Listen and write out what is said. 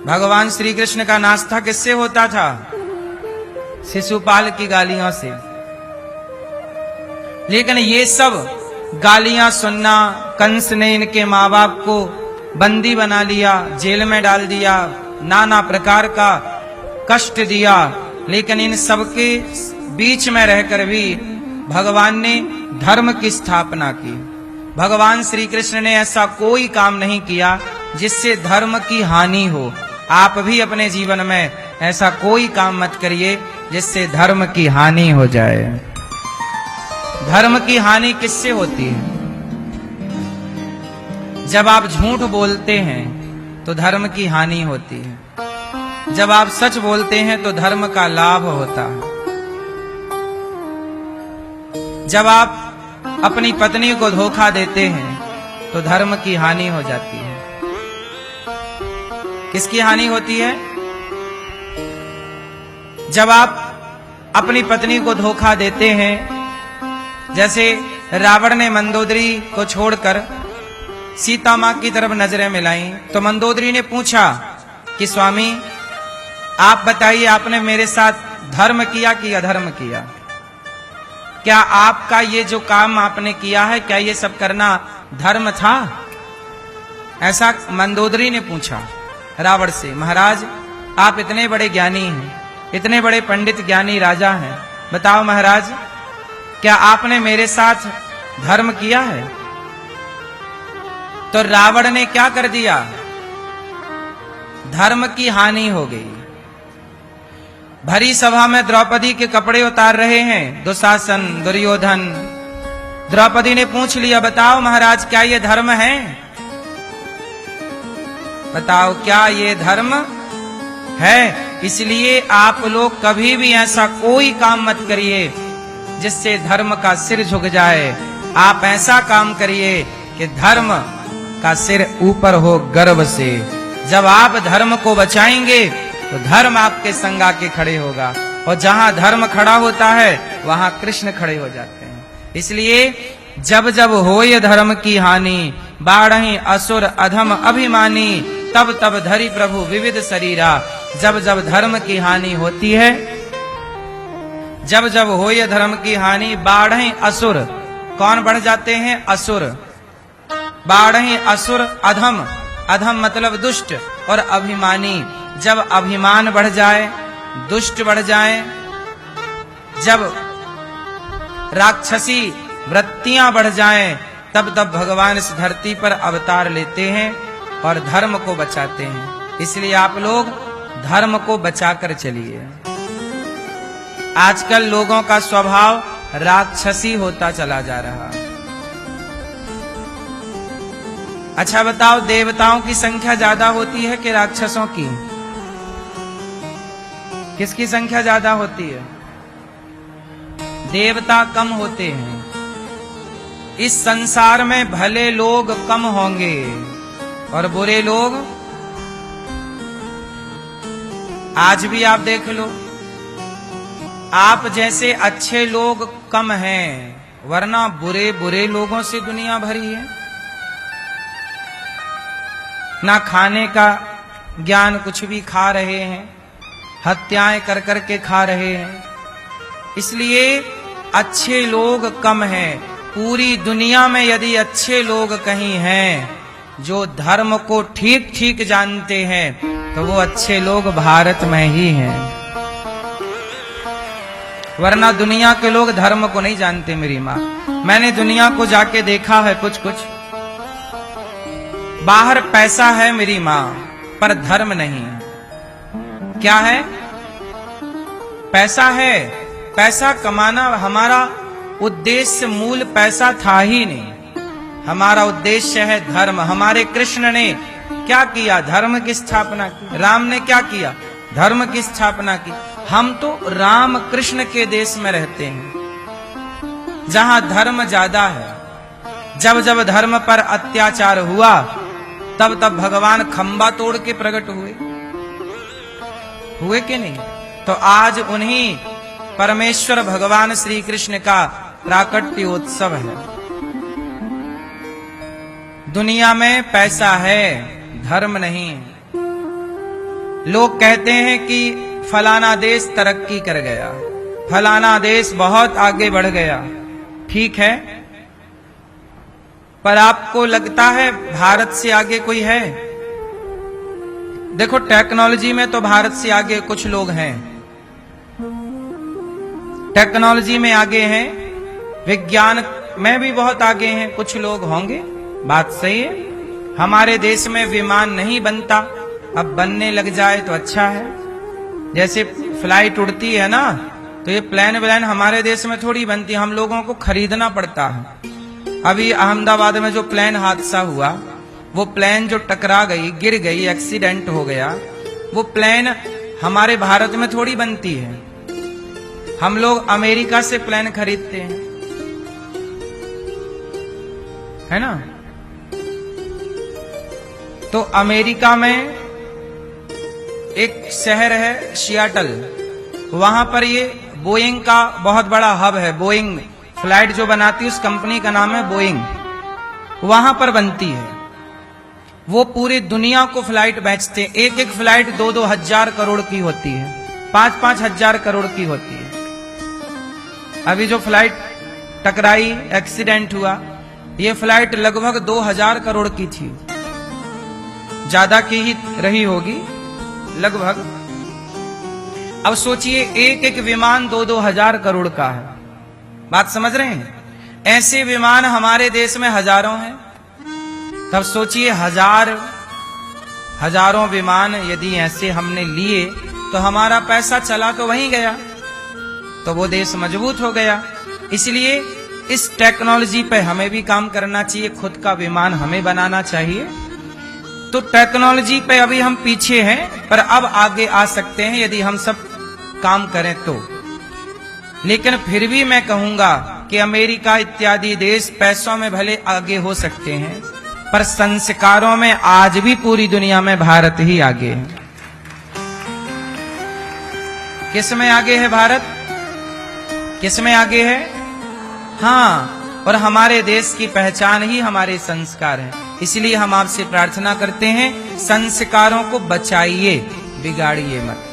भगवान श्री कृष्ण का नाश्ता किससे होता था? शिशुपाल की गालियों से। लेकिन ये सब गालियां सुनना, कंस ने इनके माँ बाप को बंदी बना लिया, जेल में डाल दिया, नाना प्रकार का कष्ट दिया, लेकिन इन सबके बीच में रहकर भी भगवान ने धर्म की स्थापना की। भगवान श्री कृष्ण ने ऐसा कोई काम नहीं किया जिससे धर्म की हानि हो। आप भी अपने जीवन में ऐसा कोई काम मत करिए जिससे धर्म की हानि हो जाए। धर्म की हानि किससे होती है? जब आप झूठ बोलते हैं तो धर्म की हानि होती है। जब आप सच बोलते हैं तो धर्म का लाभ होता है। जब आप अपनी पत्नी को धोखा देते हैं तो धर्म की हानि हो जाती है। किसकी हानि होती है? जब आप अपनी पत्नी को धोखा देते हैं, जैसे रावण ने मंदोदरी को छोड़कर सीता मां की तरफ नजरें मिलाई, तो मंदोदरी ने पूछा कि स्वामी आप बताइए, आपने मेरे साथ धर्म किया कि अधर्म किया? क्या आपका ये जो काम आपने किया है, क्या ये सब करना धर्म था? ऐसा मंदोदरी ने पूछा रावण से। महाराज, आप इतने बड़े ज्ञानी हैं, इतने बड़े पंडित ज्ञानी राजा हैं, बताओ महाराज, क्या आपने मेरे साथ धर्म किया है? तो रावण ने क्या कर दिया? धर्म की हानि हो गई। भरी सभा में द्रौपदी के कपड़े उतार रहे हैं दुशासन, दुर्योधन। द्रौपदी ने पूछ लिया, बताओ महाराज, क्या ये धर्म है? बताओ, क्या ये धर्म है? इसलिए आप लोग कभी भी ऐसा कोई काम मत करिए जिससे धर्म का सिर झुक जाए। आप ऐसा काम करिए कि धर्म का सिर ऊपर हो गर्व से। जब आप धर्म को बचाएंगे तो धर्म आपके संग आके खड़े होगा, और जहां धर्म खड़ा होता है वहां कृष्ण खड़े हो जाते हैं। इसलिए जब जब होय धर्म की हानि, बाढ़हि असुर अधम अभिमानी, तब तब धरि प्रभु विविध शरीरा। जब जब धर्म की हानि होती है, जब जब होय धर्म की हानि, बाढ़हि असुर, कौन बढ़ जाते हैं? असुर। बाढ़हि असुर अधम, अधम मतलब दुष्ट, और अभिमानी, जब अभिमान बढ़ जाए, दुष्ट बढ़ जाए, जब राक्षसी वृत्तियां बढ़ जाएं, तब तब भगवान इस धरती पर अवतार लेते हैं और धर्म को बचाते हैं। इसलिए आप लोग धर्म को बचाकर चलिए। आजकल लोगों का स्वभाव राक्षसी होता चला जा रहा। अच्छा बताओ, देवताओं की संख्या ज्यादा होती है कि राक्षसों की? किसकी संख्या ज्यादा होती है? देवता कम होते हैं। इस संसार में भले लोग कम होंगे और बुरे लोग, आज भी आप देख लो, आप जैसे अच्छे लोग कम हैं, वरना बुरे बुरे लोगों से दुनिया भरी है। ना खाने का ज्ञान, कुछ भी खा रहे हैं, हत्याएं कर कर के खा रहे हैं। इसलिए अच्छे लोग कम हैं। पूरी दुनिया में यदि अच्छे लोग कहीं हैं जो धर्म को ठीक ठीक जानते हैं, तो वो अच्छे लोग भारत में ही हैं। वरना दुनिया के लोग धर्म को नहीं जानते मेरी माँ। मैंने दुनिया को जाके देखा है कुछ कुछ। बाहर पैसा है मेरी माँ, पर धर्म नहीं है। क्या है? पैसा है। पैसा कमाना हमारा उद्देश्य, मूल पैसा था ही नहीं। हमारा उद्देश्य है धर्म। हमारे कृष्ण ने क्या किया? धर्म की स्थापना की। राम ने क्या किया? धर्म की स्थापना की। हम तो राम कृष्ण के देश में रहते हैं जहां धर्म ज्यादा है। जब जब धर्म पर अत्याचार हुआ, तब तब भगवान खंबा तोड़ के प्रकट हुए कि नहीं? तो आज उन्हीं परमेश्वर भगवान श्री कृष्ण का प्राकट्योत्सव है। दुनिया में पैसा है, धर्म नहीं। लोग कहते हैं कि फलाना देश तरक्की कर गया, फलाना देश बहुत आगे बढ़ गया। ठीक है, पर आपको लगता है भारत से आगे कोई है? देखो, टेक्नोलॉजी में तो भारत से आगे कुछ लोग हैं, टेक्नोलॉजी में आगे हैं, विज्ञान में भी बहुत आगे हैं, कुछ लोग होंगे, बात सही है। हमारे देश में विमान नहीं बनता, अब बनने लग जाए तो अच्छा है। जैसे फ्लाइट उड़ती है ना, तो ये प्लेन व्लेन हमारे देश में थोड़ी बनती, हम लोगों को खरीदना पड़ता है। अभी अहमदाबाद में जो प्लेन हादसा हुआ, वो प्लेन जो टकरा गई, गिर गई, एक्सीडेंट हो गया, वो प्लेन हमारे भारत में थोड़ी बनती है। हम लोग अमेरिका से प्लेन खरीदते हैं, है ना। तो अमेरिका में एक शहर है सियाटल, वहां पर ये बोइंग का बहुत बड़ा हब है। बोइंग फ्लाइट जो बनाती है, उस कंपनी का नाम है बोइंग, वहां पर बनती है। वो पूरी दुनिया को फ्लाइट बेचते हैं। एक एक फ्लाइट 2-2 हजार करोड़ की होती है, 5-5 हजार करोड़ की होती है। अभी जो फ्लाइट टकराई, एक्सीडेंट हुआ, ये फ्लाइट लगभग 2000 करोड़ की थी, ज्यादा की ही रही होगी लगभग। अब सोचिए, एक एक विमान 2-2 हजार करोड़ का है, बात समझ रहे हैं। ऐसे विमान हमारे देश में हजारों हैं। तब सोचिए, हजारों विमान यदि ऐसे हमने लिए, तो हमारा पैसा चला तो वहीं गया, तो वो देश मजबूत हो गया। इसलिए इस टेक्नोलॉजी पे हमें भी काम करना चाहिए, खुद का विमान हमें बनाना चाहिए। तो टेक्नोलॉजी पे अभी हम पीछे हैं, पर अब आगे आ सकते हैं यदि हम सब काम करें तो। लेकिन फिर भी मैं कहूंगा कि अमेरिका इत्यादि देश पैसों में भले आगे हो सकते हैं, पर संस्कारों में आज भी पूरी दुनिया में भारत ही आगे है। किस में आगे है भारत? किस में आगे है? हाँ, और हमारे देश की पहचान ही हमारे संस्कार हैं। इसलिए हम आपसे प्रार्थना करते हैं, संस्कारों को बचाइए, बिगाड़िए मत।